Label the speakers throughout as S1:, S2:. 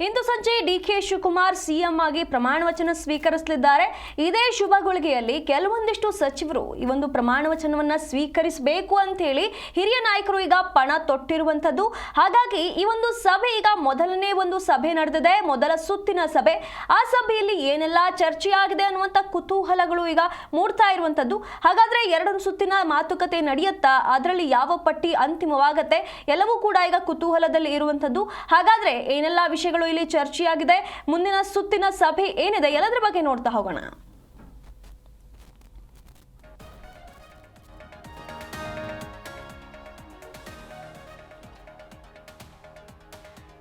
S1: ಇಂದು ಸಂಜೆ DK Shivakumar CM ಆಗಿ ಪ್ರಮಾಣ ವಚನ ಸ್ವೀಕರಿಸಲಿದ್ದಾರೆ. ಇದೇ ಶುಭ ಗಳಿಗೆಯಲ್ಲಿ ಕೆಲವೊಂದಿಷ್ಟು ಸಚಿವರು ಈ ಒಂದು ಪ್ರಮಾಣ ವಚನವನ್ನ ಸ್ವೀಕರಿಸಬೇಕು ಅಂತ ಹೇಳಿ ಹಿರಿಯ ನಾಯಕರು ಈಗ ಪಣ ತೊಟ್ಟಿರುವಂತದ್ದು. ಹಾಗಾಗಿ ಈ ಒಂದು ಸಭೆ ಈಗ ಮೊದಲನೇ ಒಂದು ಸಭೆ ನಡೆದಿದೆ, ಮೊದಲ ಸುತ್ತಿನ ಸಭೆ. ಆ ಸಭೆಯಲ್ಲಿ ಏನೆಲ್ಲ ಚರ್ಚೆಯಾಗಿದೆ ಅನ್ನುವಂತ ಕುತೂಹಲಗಳು ಈಗ ಮೂಡ್ತಾ ಇರುವಂತದ್ದು. ಹಾಗಾದ್ರೆ ಎರಡು ಸುತ್ತಿನ ಮಾತುಕತೆ ನಡೆಯುತ್ತಾ, ಅದರಲ್ಲಿ ಯಾವ ಪಟ್ಟಿ ಅಂತಿಮವಾಗತ್ತೆ, ಎಲ್ಲವೂ ಕೂಡ ಈಗ ಕುತೂಹಲದಲ್ಲಿ ಇರುವಂತದ್ದು. ಹಾಗಾದ್ರೆ ಏನೆಲ್ಲ ವಿಷಯಗಳು ಇಲ್ಲಿ ಚರ್ಚೆಯಾಗಿದೆ, ಮುಂದಿನ ಸುತ್ತಿನ ಸಭೆ ಏನಿದೆ, ಎಲ್ಲದರ ಬಗ್ಗೆ ನೋಡ್ತಾ ಹೋಗೋಣ.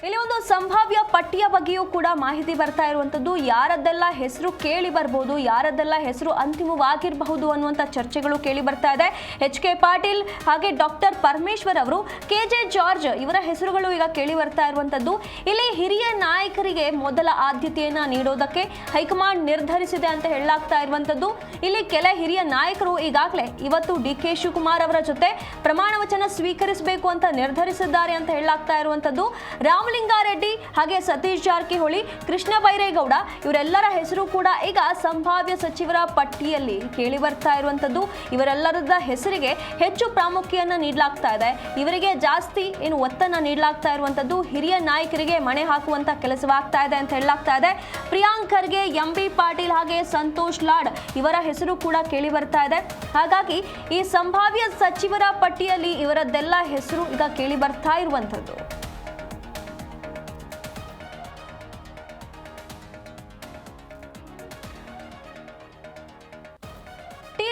S1: ಇಲ್ಲಿ ಒಂದು ಸಂಭಾವ್ಯ ಪಟ್ಟಿಯ ಬಗ್ಗೆಯೂ ಕೂಡ ಮಾಹಿತಿ ಬರ್ತಾ ಇರುವಂತದ್ದು. ಯಾರದ್ದೆಲ್ಲ ಹೆಸರು ಕೇಳಿ ಬರ್ಬೋದು, ಯಾರದ್ದೆಲ್ಲ ಹೆಸರು ಅಂತಿಮವಾಗಿರಬಹುದು ಅನ್ನುವಂಥ ಚರ್ಚೆಗಳು ಕೇಳಿ ಬರ್ತಾ ಇದೆ. HK ಪಾಟೀಲ್ ಹಾಗೆ ಡಾಕ್ಟರ್ ಪರಮೇಶ್ವರ್ ಅವರು, KJ ಜಾರ್ಜ್ ಇವರ ಹೆಸರುಗಳು ಈಗ ಕೇಳಿ ಬರ್ತಾ ಇರುವಂತದ್ದು. ಇಲ್ಲಿ ಹಿರಿಯ ನಾಯಕರಿಗೆ ಮೊದಲ ಆದ್ಯತೆಯನ್ನ ನೀಡೋದಕ್ಕೆ ಹೈಕಮಾಂಡ್ ನಿರ್ಧರಿಸಿದೆ ಅಂತ ಹೇಳಲಾಗ್ತಾ ಇರುವಂತದ್ದು. ಇಲ್ಲಿ ಕೆಲ ಹಿರಿಯ ನಾಯಕರು ಈಗಾಗಲೇ ಇವತ್ತು DK ಶಿವಕುಮಾರ್ ಅವರ ಜೊತೆ ಪ್ರಮಾಣ ವಚನ ಸ್ವೀಕರಿಸಬೇಕು ಅಂತ ನಿರ್ಧರಿಸಿದ್ದಾರೆ ಅಂತ ಹೇಳಲಾಗ್ತಾ ಇರುವಂತದ್ದು. ರಾಮಲಿಂಗಾರೆಡ್ಡಿ ಹಾಗೆ ಸತೀಶ್ ಜಾರಕಿಹೊಳಿ, ಕೃಷ್ಣ ಬೈರೇಗೌಡ ಇವರೆಲ್ಲರ ಹೆಸರು ಕೂಡ ಈಗ ಸಂಭಾವ್ಯ ಸಚಿವರ ಪಟ್ಟಿಯಲ್ಲಿ ಕೇಳಿ ಬರ್ತಾ ಇರುವಂತದ್ದು. ಇವರೆಲ್ಲರದ ಹೆಸರಿಗೆ ಹೆಚ್ಚು ಪ್ರಾಮುಖ್ಯತೆಯನ್ನು ನೀಡಲಾಗ್ತಾ ಇದೆ, ಇವರಿಗೆ ಜಾಸ್ತಿ ಒತ್ತನ್ನ ನೀಡಲಾಗ್ತಾ ಇರುವಂತದ್ದು. ಹಿರಿಯ ನಾಯಕರಿಗೆ ಮಣೆ ಹಾಕುವಂತ ಕೆಲಸವಾಗ್ತಾ ಇದೆ ಅಂತ ಹೇಳಲಾಗ್ತಾ ಇದೆ. ಪ್ರಿಯಾಂಕ್ ಖರ್ಗೆ, MB ಪಾಟೀಲ್ ಹಾಗೆ ಸಂತೋಷ್ ಲಾಡ್ ಇವರ ಹೆಸರು ಕೂಡ ಕೇಳಿ ಬರ್ತಾ ಇದೆ. ಹಾಗಾಗಿ ಈ ಸಂಭಾವ್ಯ ಸಚಿವರ ಪಟ್ಟಿಯಲ್ಲಿ ಇವರದ್ದೆಲ್ಲ ಹೆಸರು ಈಗ ಕೇಳಿ ಬರ್ತಾ ಇರುವಂತದ್ದು.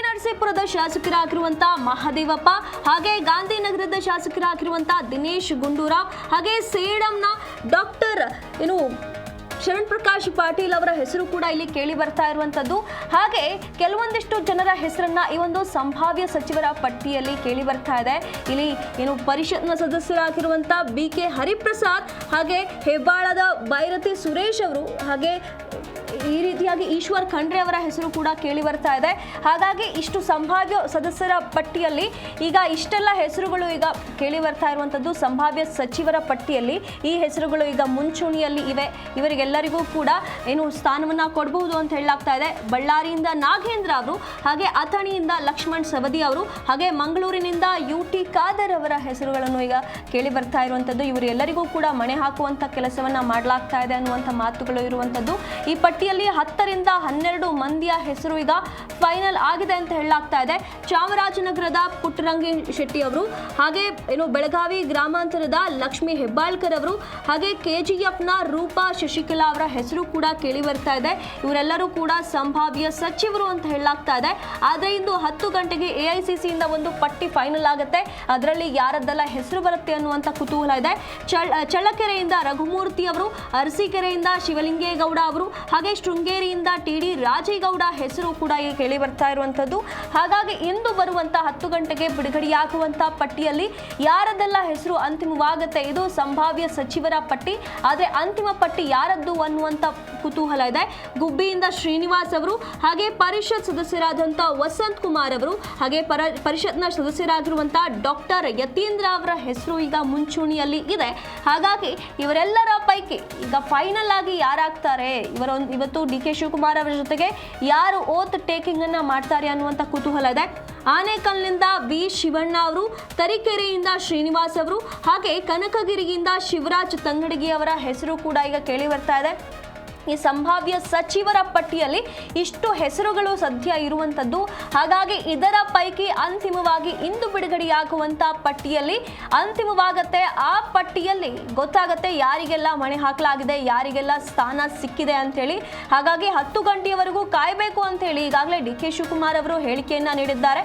S1: ನರಸೀಪುರದ ಶಾಸಕರಾಗಿರುವಂತಹ ಮಹದೇವಪ್ಪ ಹಾಗೆ ಗಾಂಧಿನಗರದ ಶಾಸಕರಾಗಿರುವಂತಹ ದಿನೇಶ್ ಗುಂಡೂರಾವ್ ಹಾಗೆ ಸೇಡಂನ ಡಾಕ್ಟರ್ ಶರಣ್ ಪ್ರಕಾಶ್ ಪಾಟೀಲ್ ಅವರ ಹೆಸರು ಕೂಡ ಇಲ್ಲಿ ಕೇಳಿ ಬರ್ತಾ ಇರುವಂತದ್ದು. ಹಾಗೆ ಕೆಲವೊಂದಿಷ್ಟು ಜನರ ಹೆಸರನ್ನ ಈ ಒಂದು ಸಂಭಾವ್ಯ ಸಚಿವರ ಪಟ್ಟಿಯಲ್ಲಿ ಕೇಳಿ ಬರ್ತಾ ಇದೆ. ಇಲ್ಲಿ ಪರಿಷತ್ನ ಸದಸ್ಯರಾಗಿರುವಂತಹ BK ಹರಿಪ್ರಸಾದ್ ಹಾಗೆ ಹೆಬ್ಬಾಳದ ಬೈರತಿ ಸುರೇಶ್ ಅವರು ಹಾಗೆ ಈ ರೀತಿಯಾಗಿ ಈಶ್ವರ್ ಖಂಡ್ರೆ ಅವರ ಹೆಸರು ಕೂಡ ಕೇಳಿ ಬರ್ತಾ ಇದೆ. ಹಾಗಾಗಿ ಇಷ್ಟು ಸಂಭಾವ್ಯ ಸದಸ್ಯರ ಪಟ್ಟಿಯಲ್ಲಿ ಈಗ ಇಷ್ಟೆಲ್ಲ ಹೆಸರುಗಳು ಈಗ ಕೇಳಿ ಬರ್ತಾ ಇರುವಂತದ್ದು. ಸಂಭಾವ್ಯ ಸಚಿವರ ಪಟ್ಟಿಯಲ್ಲಿ ಈ ಹೆಸರುಗಳು ಈಗ ಮುಂಚೂಣಿಯಲ್ಲಿ ಇವೆ. ಇವರಿಗೆಲ್ಲರಿಗೂ ಕೂಡ ಸ್ಥಾನವನ್ನ ಕೊಡಬಹುದು ಅಂತ ಹೇಳಲಾಗ್ತಾ ಇದೆ. ಬಳ್ಳಾರಿಯಿಂದ ನಾಗೇಂದ್ರ ಅವರು ಹಾಗೆ ಅಥಣಿಯಿಂದ ಲಕ್ಷ್ಮಣ್ ಸವದಿ ಅವರು ಹಾಗೆ ಮಂಗಳೂರಿನಿಂದ UT ಖಾದರ್ ಅವರ ಹೆಸರುಗಳನ್ನು ಈಗ ಕೇಳಿ ಬರ್ತಾ ಇರುವಂತದ್ದು. ಇವರೆಲ್ಲರಿಗೂ ಕೂಡ ಮಣೆ ಹಾಕುವಂತ ಕೆಲಸವನ್ನ ಮಾಡಲಾಗ್ತಾ ಇದೆ ಅನ್ನುವಂಥ ಮಾತುಗಳು ಇರುವಂತದ್ದು. ಈ ಪಟ್ಟಿಯಲ್ಲಿ 10 ರಿಂದ 12 ಮಂದಿಯ ಹೆಸರು ಈಗ ಫೈನಲ್ ಆಗಿದೆ ಅಂತ ಹೇಳಲಾಗ್ತಾ ಇದೆ. ಚಾಮರಾಜನಗರದ ಪುಟ್ಟರಂಗಿ ಶೆಟ್ಟಿ ಅವರು ಹಾಗೆ ಬೆಳಗಾವಿ ಗ್ರಾಮಾಂತರದ ಲಕ್ಷ್ಮಿ ಹೆಬ್ಬಾಳ್ಕರ್ ಅವರು ಹಾಗೆ KGFನ ರೂಪಾ ಶಶಿಕಲಾ ಅವರ ಹೆಸರು ಕೂಡ ಕೇಳಿ ಬರ್ತಾ ಇದೆ. ಇವರೆಲ್ಲರೂ ಕೂಡ ಸಂಭಾವ್ಯ ಸಚಿವರು ಅಂತ ಹೇಳಲಾಗ್ತಾ ಇದೆ. ಆದ್ರೆ ಇಂದು 10 ಗಂಟೆಗೆ AICC ಇಂದ ಒಂದು ಪಟ್ಟಿ ಫೈನಲ್ ಆಗುತ್ತೆ. ಅದರಲ್ಲಿ ಯಾರದ್ದೆಲ್ಲ ಹೆಸರು ಬರುತ್ತೆ ಅನ್ನುವಂಥ ಕುತೂಹಲ ಇದೆ. ಚಳ್ಳಕೆರೆಯಿಂದ ರಘುಮೂರ್ತಿ ಅವರು, ಅರಸೀಕೆರೆಯಿಂದ ಶಿವಲಿಂಗೇಗೌಡ ಅವರು ಹಾಗೆ ಶೃಂಗೇರಿಯಿಂದ TD ರಾಜೇಗೌಡ ಹೆಸರು ಕೂಡ ಈಗ ಕೇಳಿ ಬರ್ತಾ ಇರುವಂತದ್ದು. ಹಾಗಾಗಿ ಇಂದು ಬರುವಂತ 10 ಗಂಟೆಗೆ ಬಿಡುಗಡೆಯಾಗುವಂತಹ ಪಟ್ಟಿಯಲ್ಲಿ ಯಾರದೆಲ್ಲ ಹೆಸರು ಅಂತಿಮವಾಗುತ್ತೆ, ಇದು ಸಂಭಾವ್ಯ ಸಚಿವರ ಪಟ್ಟಿ. ಆದ್ರೆ ಅಂತಿಮ ಪಟ್ಟಿ ಯಾರದ್ದು ಅನ್ನುವಂತ ಕುತೂಹಲ ಇದೆ. ಗುಬ್ಬಿಯಿಂದ ಶ್ರೀನಿವಾಸ್ ಅವರು ಹಾಗೆ ಪರಿಷತ್ ಸದಸ್ಯರಾದಂತಹ ವಸಂತ್ ಕುಮಾರ್ ಅವರು ಹಾಗೆ ಪರಿಷತ್ನ ಸದಸ್ಯರಾಗಿರುವಂತಹ ಡಾಕ್ಟರ್ ಯತೀಂದ್ರ ಅವರ ಹೆಸರು ಈಗ ಮುಂಚೂಣಿಯಲ್ಲಿ ಇದೆ. ಹಾಗಾಗಿ ಇವರೆಲ್ಲರ ಪೈಕಿ ಈಗ ಫೈನಲ್ ಆಗಿ ಯಾರಾಗ್ತಾರೆ, ಇವತ್ತು DK ಶಿವಕುಮಾರ್ ಅವರ ಜೊತೆಗೆ ಯಾರು ಓತ್ ಟೇಕಿಂಗ್ ಅನ್ನ ಮಾಡ್ತಾರೆ ಅನ್ನುವಂಥ ಕುತೂಹಲ ಇದೆ. ಆನೇಕಲ್ನಿಂದ V ಶಿವಣ್ಣ ಅವರು, ತರೀಕೆರೆಯಿಂದ ಶ್ರೀನಿವಾಸ್ ಅವರು ಹಾಗೆ ಕನಕಗಿರಿಯಿಂದ ಶಿವರಾಜ್ ತಂಗಡಗಿ ಅವರ ಹೆಸರು ಕೂಡ ಈಗ ಕೇಳಿ ಬರ್ತಾ ಇದೆ. ಈ ಸಂಭಾವ್ಯ ಸಚಿವರ ಪಟ್ಟಿಯಲ್ಲಿ ಇಷ್ಟು ಹೆಸರುಗಳು ಸದ್ಯ ಇರುವಂತದ್ದು. ಹಾಗಾಗಿ ಇದರ ಪೈಕಿ ಅಂತಿಮವಾಗಿ ಇಂದು ಬಿಡುಗಡೆಯಾಗುವಂತ ಪಟ್ಟಿಯಲ್ಲಿ ಅಂತಿಮವಾಗತ್ತೆ. ಆ ಪಟ್ಟಿಯಲ್ಲಿ ಗೊತ್ತಾಗತ್ತೆ ಯಾರಿಗೆಲ್ಲ ಮಣೆ ಹಾಕಲಾಗಿದೆ, ಯಾರಿಗೆಲ್ಲ ಸ್ಥಾನ ಸಿಕ್ಕಿದೆ ಅಂತೇಳಿ. ಹಾಗಾಗಿ 10 ಗಂಟೆಯವರೆಗೂ ಕಾಯಬೇಕು ಅಂತ ಹೇಳಿ ಈಗಾಗಲೇ DK ಶಿವಕುಮಾರ್ ಅವರು ಹೇಳಿಕೆಯನ್ನ ನೀಡಿದ್ದಾರೆ.